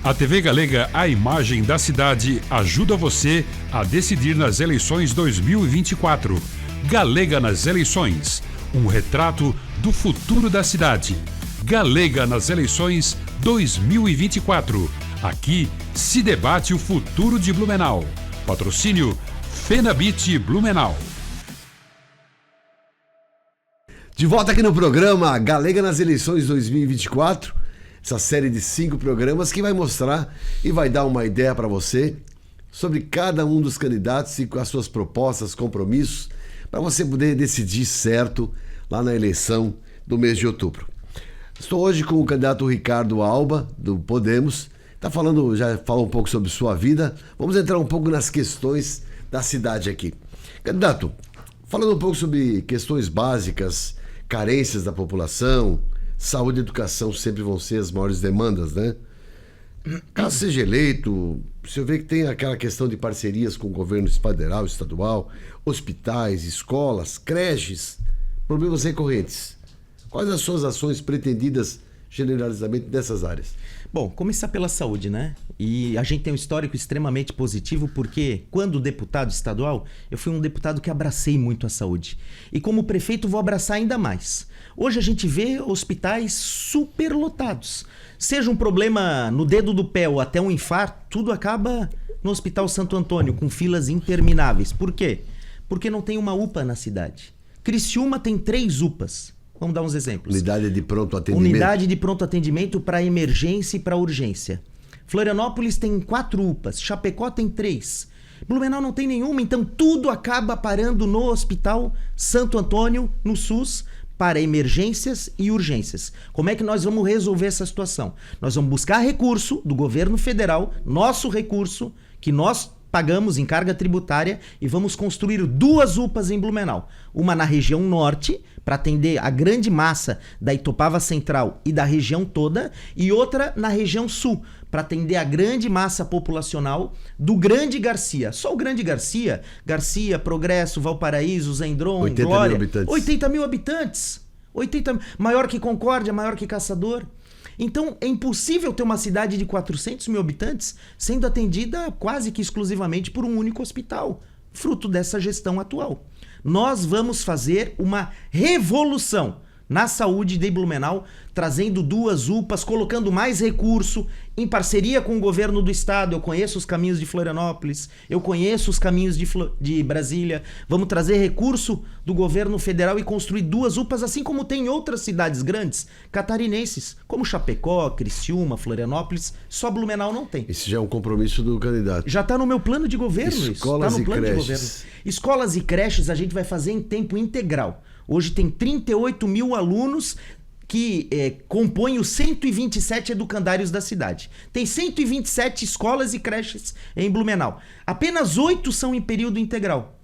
A TV Galega, a imagem da cidade, ajuda você a decidir nas eleições 2024. Galega nas eleições, um retrato do futuro da cidade. Galega nas eleições 2024. Aqui se debate o futuro de Blumenau. Patrocínio Fenabit Blumenau. De volta aqui no programa Galega nas eleições 2024. Essa série de 5 programas que vai mostrar e vai dar uma ideia para você sobre cada um dos candidatos e com as suas propostas, compromissos, para você poder decidir certo lá na eleição do mês de outubro. Estou hoje com o candidato Ricardo Alba, do Podemos. Já falou um pouco sobre sua vida. Vamos entrar um pouco nas questões da cidade aqui. Candidato, falando um pouco sobre questões básicas, carências da população, saúde e educação sempre vão ser as maiores demandas, né? Caso seja eleito, você vê que tem aquela questão de parcerias com o governo federal, estadual, hospitais, escolas, creches, problemas recorrentes. Quais as suas ações pretendidas generalizadamente nessas áreas? Bom, começar pela saúde, né? E a gente tem um histórico extremamente positivo porque, quando deputado estadual, eu fui um deputado que abracei muito a saúde. E como prefeito vou abraçar ainda mais. Hoje a gente vê hospitais superlotados. Seja um problema no dedo do pé ou até um infarto, tudo acaba no Hospital Santo Antônio, com filas intermináveis. Por quê? Porque não tem uma UPA na cidade. Criciúma tem 3 UPAs. Vamos dar uns exemplos. Unidade de pronto atendimento. Unidade de pronto atendimento para emergência e para urgência. Florianópolis tem 4 UPAs. Chapecó tem 3. Blumenau não tem nenhuma, então tudo acaba parando no Hospital Santo Antônio, no SUS, para emergências e urgências. Como é que nós vamos resolver essa situação? Nós vamos buscar recurso do governo federal, nosso recurso, que nós pagamos em carga tributária, e vamos construir 2 UPAs em Blumenau. Uma na região norte, para atender a grande massa da Itopava Central e da região toda, e outra na região sul, para atender a grande massa populacional do Grande Garcia. Só o Grande Garcia, Progresso, Valparaíso, Zendron, 80 Glória, mil habitantes. 80 mil habitantes. Maior que Concórdia, maior que Caçador. Então é impossível ter uma cidade de 400 mil habitantes sendo atendida quase que exclusivamente por um único hospital, fruto dessa gestão atual. Nós vamos fazer uma revolução na saúde de Blumenau, trazendo 2 UPAs, colocando mais recurso, em parceria com o governo do estado. Eu conheço os caminhos de Florianópolis, eu conheço os caminhos de Brasília. Vamos trazer recurso do governo federal e construir 2 UPAs, assim como tem em outras cidades grandes catarinenses, como Chapecó, Criciúma, Florianópolis. Só Blumenau não tem. Esse já é um compromisso do candidato. Já está no meu plano de governo isso. Escolas Tá no e plano creches. de governo. Escolas e creches a gente vai fazer em tempo integral. Hoje tem 38 mil alunos que compõem os 127 educandários da cidade. Tem 127 escolas e creches em Blumenau. Apenas 8 são em período integral.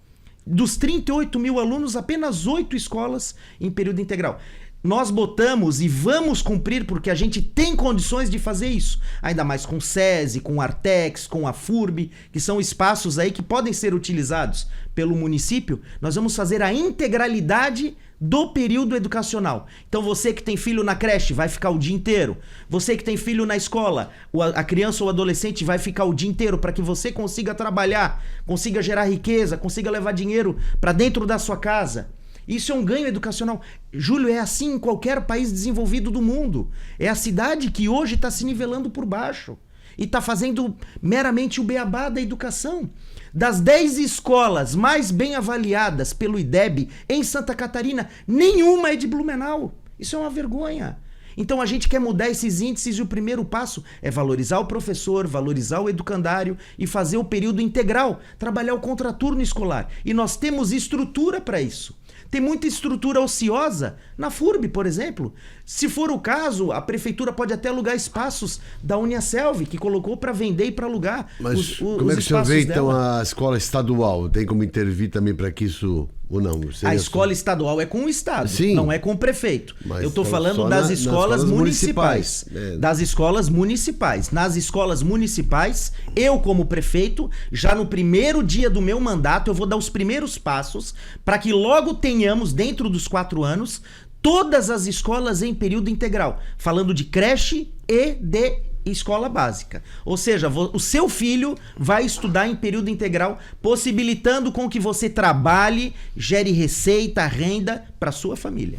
Dos 38 mil alunos, apenas 8 escolas em período integral. Nós botamos e vamos cumprir porque a gente tem condições de fazer isso. Ainda mais com o SESI, com o Artex, com a FURB, que são espaços aí que podem ser utilizados pelo município. Nós vamos fazer a integralidade do período educacional. Então você que tem filho na creche vai ficar o dia inteiro. Você que tem filho na escola, a criança ou o adolescente vai ficar o dia inteiro para que você consiga trabalhar, consiga gerar riqueza, consiga levar dinheiro para dentro da sua casa. Isso é um ganho educacional. Júlio, é assim em qualquer país desenvolvido do mundo. É a cidade que hoje está se nivelando por baixo e está fazendo meramente o beabá da educação. Das 10 escolas mais bem avaliadas pelo IDEB em Santa Catarina, nenhuma é de Blumenau. Isso é uma vergonha. Então a gente quer mudar esses índices e o primeiro passo é valorizar o professor, valorizar o educandário e fazer o período integral, trabalhar o contraturno escolar. E nós temos estrutura para isso. Tem muita estrutura ociosa na FURB, por exemplo. Se for o caso, a prefeitura pode até alugar espaços da Uniaselv, que colocou para vender e para alugar. Mas como é que o senhor vê, então, a escola estadual? Tem como intervir também para que isso... Ou não? A escola estadual é com o Estado, Sim, não é com o prefeito. mas eu estou falando nas das escolas municipais. É. Das escolas municipais. Nas escolas municipais, eu como prefeito, já no primeiro dia do meu mandato, eu vou dar os primeiros passos para que logo tenhamos, dentro dos 4 anos, todas as escolas em período integral. Falando de creche e de escola básica. Ou seja, o seu filho vai estudar em período integral, possibilitando com que você trabalhe, gere receita, renda para sua família.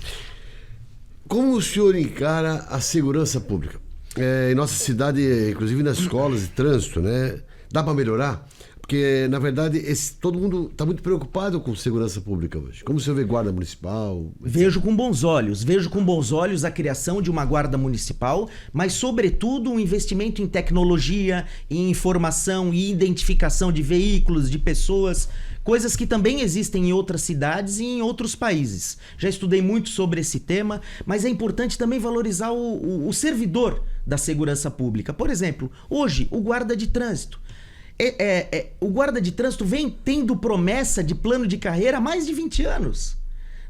Como o senhor encara a segurança pública? Em nossa cidade, inclusive nas escolas de trânsito, né? Dá para melhorar? Porque, na verdade, todo mundo está muito preocupado com segurança pública hoje. Como o senhor vê guarda municipal? Vejo com bons olhos a criação de uma guarda municipal, mas, sobretudo, um investimento em tecnologia, em informação e identificação de veículos, de pessoas, coisas que também existem em outras cidades e em outros países. Já estudei muito sobre esse tema, mas é importante também valorizar o servidor da segurança pública. Por exemplo, hoje, o guarda de trânsito. O guarda de trânsito vem tendo promessa de plano de carreira há mais de 20 anos.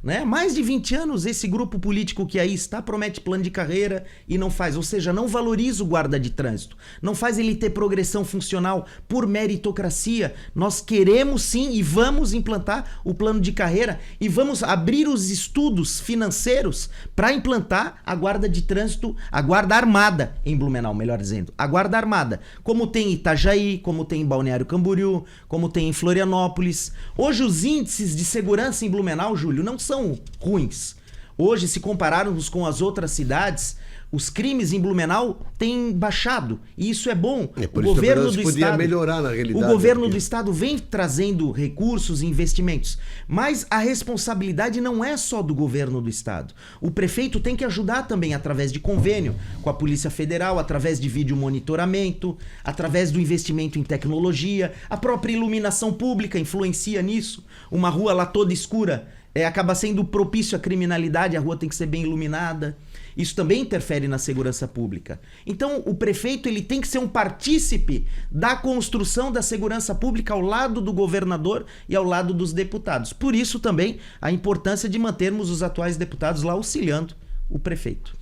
Né? Mais de 20 anos esse grupo político que aí está promete plano de carreira e não faz, ou seja, não valoriza o guarda de trânsito, não faz ele ter progressão funcional por meritocracia. Nós queremos sim e vamos implantar o plano de carreira e vamos abrir os estudos financeiros para implantar a guarda de trânsito, a guarda armada em Blumenau, melhor dizendo, a guarda armada, como tem em Itajaí, como tem em Balneário Camboriú, como tem em Florianópolis. Hoje os índices de segurança em Blumenau, Júlio, não são ruins. Hoje, se compararmos com as outras cidades, os crimes em Blumenau têm baixado. E isso é bom. O governo do estado melhorar na realidade. O governo do estado vem trazendo recursos e investimentos. Mas a responsabilidade não é só do governo do estado. O prefeito tem que ajudar também através de convênio com a Polícia Federal, através de vídeo monitoramento, através do investimento em tecnologia. A própria iluminação pública influencia nisso. Uma rua lá toda escura acaba sendo propício à criminalidade, a rua tem que ser bem iluminada. Isso também interfere na segurança pública. Então, o prefeito ele tem que ser um partícipe da construção da segurança pública ao lado do governador e ao lado dos deputados. Por isso também a importância de mantermos os atuais deputados lá auxiliando o prefeito.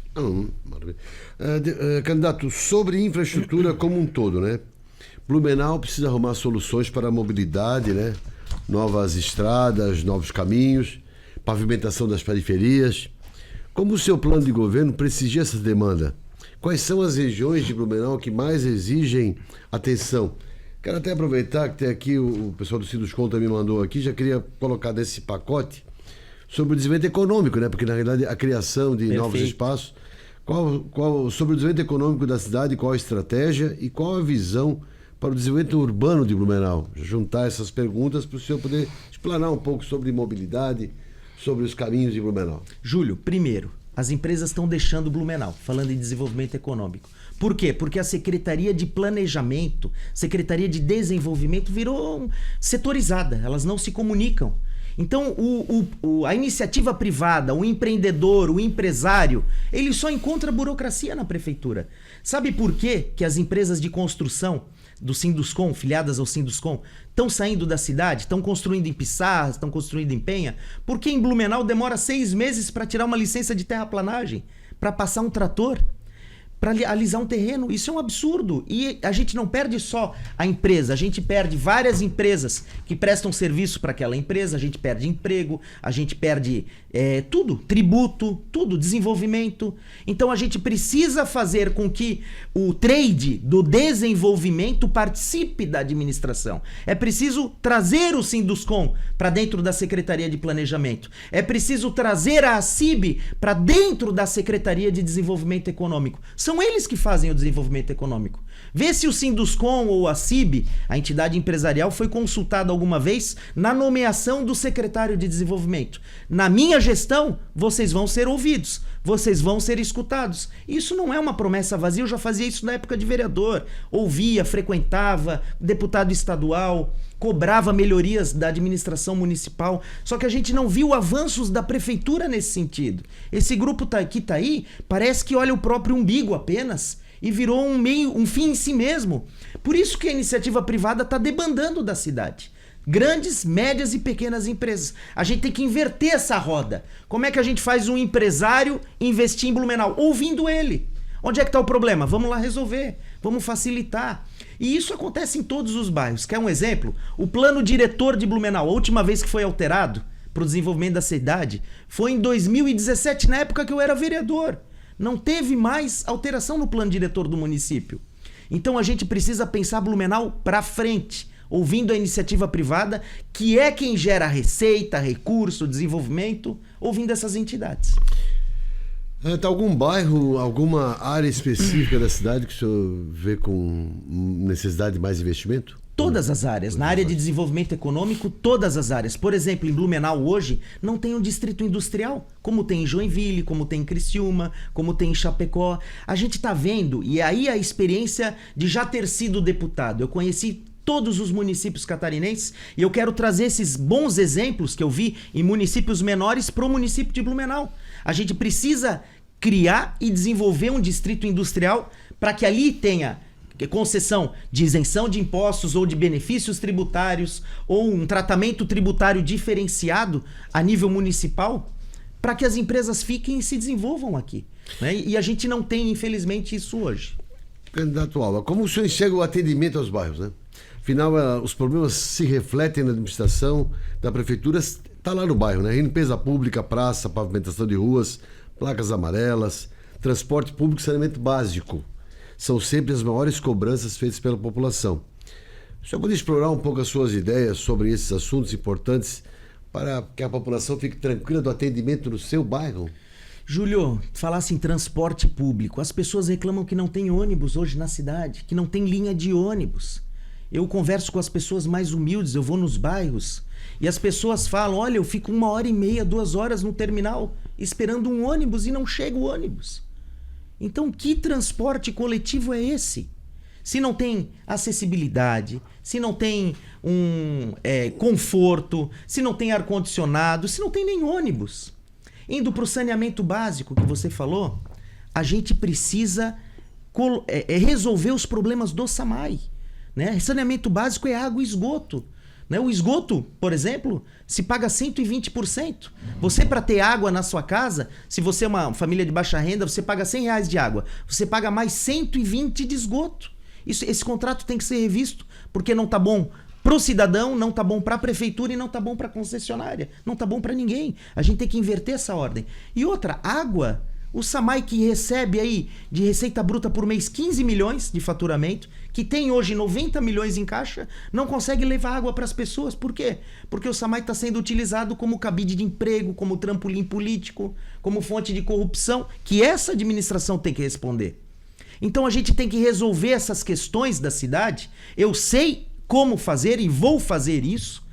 Maravilha. Candidato, sobre infraestrutura como um todo, né? Blumenau precisa arrumar soluções para a mobilidade, né? Novas estradas, novos caminhos, pavimentação das periferias. Como o seu plano de governo prestigia essa demanda? Quais são as regiões de Blumenau que mais exigem atenção? Quero até aproveitar que tem aqui o pessoal do Sinduscom me mandou aqui, já queria colocar nesse pacote sobre o desenvolvimento econômico, né? Porque na realidade a criação de novos espaços. Sobre o desenvolvimento econômico da cidade, qual a estratégia e qual a visão para o desenvolvimento urbano de Blumenau? Juntar essas perguntas para o senhor poder explanar um pouco sobre mobilidade, sobre os caminhos de Blumenau. Júlio, primeiro, as empresas estão deixando Blumenau, falando em desenvolvimento econômico. Por quê? Porque a Secretaria de Planejamento, Secretaria de Desenvolvimento virou setorizada, elas não se comunicam. Então, a iniciativa privada, o empreendedor, o empresário, ele só encontra burocracia na prefeitura. Sabe por quê que as empresas de construção do Sinduscom, filiadas ao Sinduscom, estão saindo da cidade, estão construindo em Pissarras, estão construindo em Penha? Porque em Blumenau demora 6 meses para tirar uma licença de terraplanagem, para passar um trator, para alisar um terreno. Isso é um absurdo. E a gente não perde só a empresa, a gente perde várias empresas que prestam serviço para aquela empresa, a gente perde emprego, a gente perde tudo, tributo, tudo, desenvolvimento. Então a gente precisa fazer com que o trade do desenvolvimento participe da administração. É preciso trazer o Sinduscom para dentro da Secretaria de Planejamento. É preciso trazer a ACIB para dentro da Secretaria de Desenvolvimento Econômico. São eles que fazem o desenvolvimento econômico. Vê se o Sinduscom ou a CIB, a entidade empresarial, foi consultada alguma vez na nomeação do secretário de desenvolvimento. Na minha gestão, vocês vão ser ouvidos, vocês vão ser escutados. Isso não é uma promessa vazia, eu já fazia isso na época de vereador. Ouvia, frequentava, deputado estadual, cobrava melhorias da administração municipal. Só que a gente não viu avanços da prefeitura nesse sentido. Esse grupo que tá aí parece que olha o próprio umbigo apenas e virou um fim em si mesmo. Por isso que a iniciativa privada está debandando da cidade. Grandes, médias e pequenas empresas. A gente tem que inverter essa roda. Como é que a gente faz um empresário investir em Blumenau? Ouvindo ele. Onde é que está o problema? Vamos lá resolver. Vamos facilitar. E isso acontece em todos os bairros. Quer um exemplo? O plano diretor de Blumenau, a última vez que foi alterado para o desenvolvimento da cidade, foi em 2017, na época que eu era vereador. Não teve mais alteração no plano diretor do município. Então a gente precisa pensar Blumenau para frente, ouvindo a iniciativa privada, que é quem gera receita, recurso, desenvolvimento, ouvindo essas entidades. Tem algum bairro, alguma área específica da cidade que o senhor vê com necessidade de mais investimento? Todas as áreas. Na área de desenvolvimento econômico, todas as áreas. Por exemplo, em Blumenau hoje não tem um distrito industrial, como tem em Joinville, como tem em Criciúma, como tem em Chapecó. A gente está vendo, e aí a experiência de já ter sido deputado. Eu conheci todos os municípios catarinenses e eu quero trazer esses bons exemplos que eu vi em municípios menores para o município de Blumenau. A gente precisa criar e desenvolver um distrito industrial para que ali tenha concessão de isenção de impostos ou de benefícios tributários ou um tratamento tributário diferenciado a nível municipal para que as empresas fiquem e se desenvolvam aqui, né? E a gente não tem, infelizmente, isso hoje. Candidato Alba, como o senhor enxerga o atendimento aos bairros, né? Afinal, os problemas se refletem na administração da prefeitura, está lá no bairro, né? Limpeza pública, praça, pavimentação de ruas, placas amarelas, transporte público e saneamento básico. São sempre as maiores cobranças feitas pela população. O senhor pode explorar um pouco as suas ideias sobre esses assuntos importantes para que a população fique tranquila do atendimento no seu bairro? Júlio, falasse em transporte público. As pessoas reclamam que não tem ônibus hoje na cidade, que não tem linha de ônibus. Eu converso com as pessoas mais humildes, eu vou nos bairros e as pessoas falam, olha, eu fico 1h30, 2 horas no terminal esperando um ônibus e não chega o ônibus. Então, que transporte coletivo é esse? Se não tem acessibilidade, se não tem conforto, se não tem ar-condicionado, se não tem nem ônibus. Indo para o saneamento básico que você falou, a gente precisa resolver os problemas do SAMAI, né? Saneamento básico é água e esgoto. Né? O esgoto, por exemplo, se paga 120%. Você, para ter água na sua casa, se você é uma família de baixa renda, você paga R$100 de água. Você paga mais 120 de esgoto. Esse contrato tem que ser revisto, porque não está bom para o cidadão, não está bom para a prefeitura e não está bom para a concessionária. Não está bom para ninguém. A gente tem que inverter essa ordem. E outra, água. O SAMAI, que recebe aí de receita bruta por mês 15 milhões de faturamento, que tem hoje 90 milhões em caixa, não consegue levar água para as pessoas. Por quê? Porque o SAMAI está sendo utilizado como cabide de emprego, como trampolim político, como fonte de corrupção, que essa administração tem que responder. Então a gente tem que resolver essas questões da cidade. Eu sei como fazer e vou fazer isso,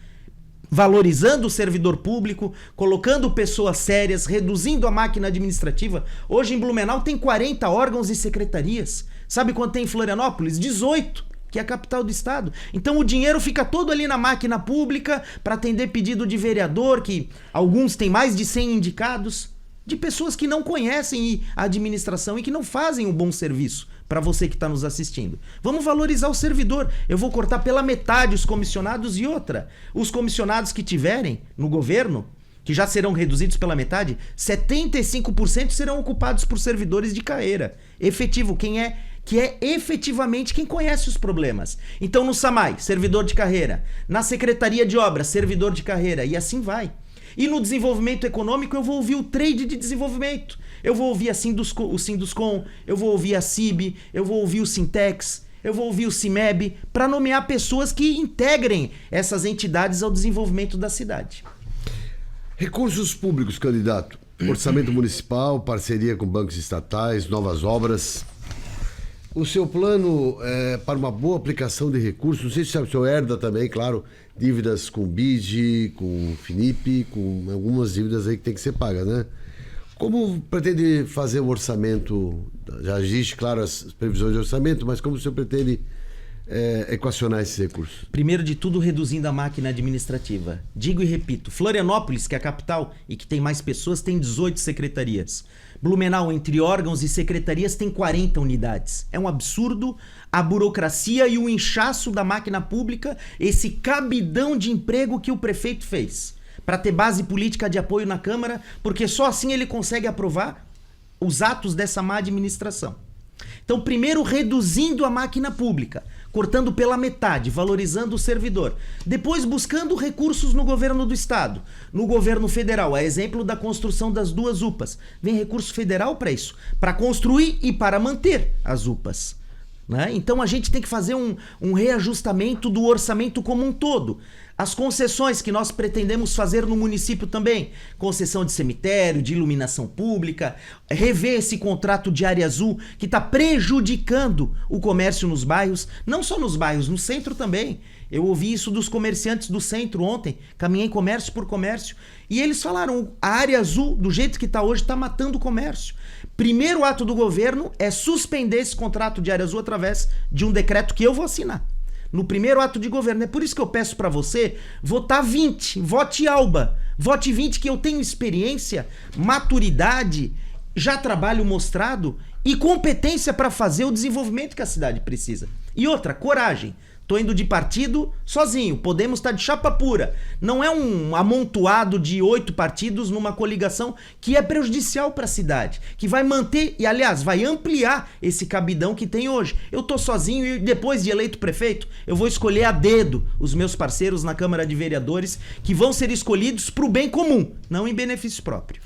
valorizando o servidor público, colocando pessoas sérias, reduzindo a máquina administrativa. Hoje em Blumenau tem 40 órgãos e secretarias. Sabe quanto tem em Florianópolis? 18, que é a capital do estado. Então o dinheiro fica todo ali na máquina pública para atender pedido de vereador, que alguns têm mais de 100 indicados, de pessoas que não conhecem a administração e que não fazem um bom serviço para você que está nos assistindo. Vamos valorizar o servidor. Eu vou cortar pela metade os comissionados e outra. Os comissionados que tiverem no governo, que já serão reduzidos pela metade, 75% serão ocupados por servidores de carreira. Efetivo, que é efetivamente quem conhece os problemas. Então no SAMAI, servidor de carreira. Na Secretaria de Obras, servidor de carreira. E assim vai. E no desenvolvimento econômico eu vou ouvir o trade de desenvolvimento. Eu vou ouvir o Sinduscom, eu vou ouvir a CIB, eu vou ouvir o Sintex, eu vou ouvir o CIMEB, para nomear pessoas que integrem essas entidades ao desenvolvimento da cidade. Recursos públicos, candidato. Orçamento municipal, parceria com bancos estatais, novas obras. O seu plano é para uma boa aplicação de recursos, não sei se o senhor herda também, claro, dívidas com BID, com FINIP, com algumas dívidas aí que tem que ser pagas, né? Como pretende fazer o orçamento? Já existe, claro, as previsões de orçamento, mas como o senhor pretende equacionar esses recursos? Primeiro de tudo, reduzindo a máquina administrativa. Digo e repito, Florianópolis, que é a capital e que tem mais pessoas, tem 18 secretarias. Blumenau, entre órgãos e secretarias, tem 40 unidades. É um absurdo a burocracia e o inchaço da máquina pública, esse cabidão de emprego que o prefeito fez para ter base política de apoio na Câmara, porque só assim ele consegue aprovar os atos dessa má administração. Então, primeiro, reduzindo a máquina pública, cortando pela metade, valorizando o servidor. Depois, buscando recursos no governo do estado, no governo federal. A exemplo da construção das 2 UPAs. Vem recurso federal para isso, para construir e para manter as UPAs. Né? Então, a gente tem que fazer um reajustamento do orçamento como um todo. As concessões que nós pretendemos fazer no município também, concessão de cemitério, de iluminação pública, rever esse contrato de área azul que está prejudicando o comércio nos bairros, não só nos bairros, no centro também. Eu ouvi isso dos comerciantes do centro ontem, caminhei comércio por comércio, e eles falaram, a área azul, do jeito que está hoje, está matando o comércio. Primeiro ato do governo é suspender esse contrato de área azul através de um decreto que eu vou assinar. No primeiro ato de governo. É por isso que eu peço para você votar 20, vote Alba, vote 20, que eu tenho experiência, maturidade, já trabalho mostrado e competência para fazer o desenvolvimento que a cidade precisa. E outra, coragem. Tô indo de partido sozinho, Podemos estar de chapa pura. Não é um amontoado de 8 partidos numa coligação que é prejudicial para a cidade, que vai manter e, aliás, vai ampliar esse cabidão que tem hoje. Eu tô sozinho e depois de eleito prefeito, eu vou escolher a dedo os meus parceiros na Câmara de Vereadores que vão ser escolhidos para o bem comum, não em benefício próprio.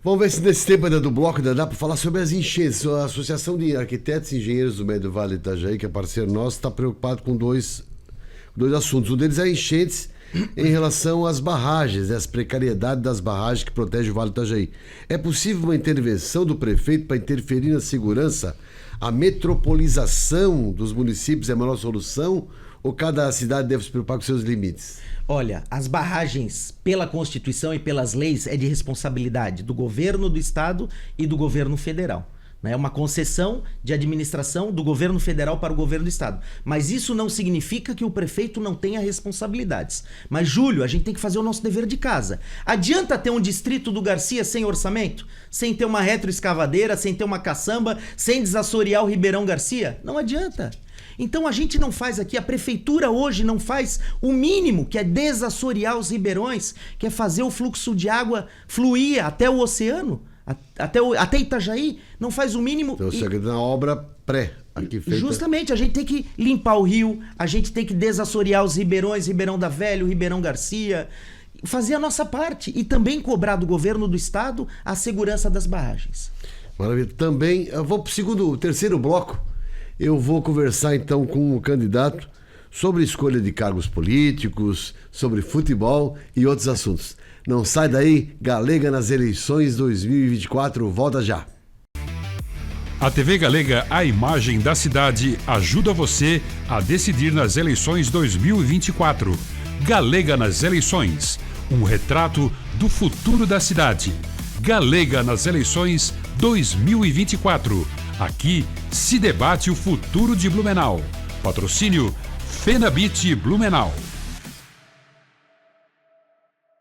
Vamos ver se nesse tempo ainda do bloco ainda dá para falar sobre as enchentes. A Associação de Arquitetos e Engenheiros do Médio Vale do Itajaí, que é parceiro nosso, está preocupado com dois assuntos. Um deles é enchentes em relação às barragens, as precariedades das barragens que protegem o Vale do Itajaí. É possível uma intervenção do prefeito para interferir na segurança? A metropolização dos municípios é a melhor solução? Ou cada cidade deve se preocupar com seus limites? Olha, as barragens, pela Constituição e pelas leis, é de responsabilidade do governo do estado e do governo federal. É uma concessão de administração do governo federal para o governo do estado. Mas isso não significa que o prefeito não tenha responsabilidades. Mas, Júlio, a gente tem que fazer o nosso dever de casa. Adianta ter um distrito do Garcia sem orçamento? Sem ter uma retroescavadeira, sem ter uma caçamba, sem desassorear o Ribeirão Garcia? Não adianta. Então a gente não faz aqui, a prefeitura hoje não faz o mínimo, que é desassorear os ribeirões, que é fazer o fluxo de água fluir até o oceano, até Itajaí, não faz o mínimo. Então, você na obra pré aqui feita. Justamente, a gente tem que limpar o rio, a gente tem que desassorear os ribeirões, Ribeirão da Velha, Ribeirão Garcia, fazer a nossa parte e também cobrar do governo do estado a segurança das barragens. Maravilha. Também, eu vou para o terceiro bloco. Eu vou conversar então com o candidato sobre escolha de cargos políticos, sobre futebol e outros assuntos. Não sai daí, Galega nas eleições 2024, volta já. A TV Galega, a imagem da cidade, ajuda você a decidir nas eleições 2024. Galega nas eleições, um retrato do futuro da cidade. Galega nas eleições 2024. Aqui se debate o futuro de Blumenau. Patrocínio Fenabit Blumenau.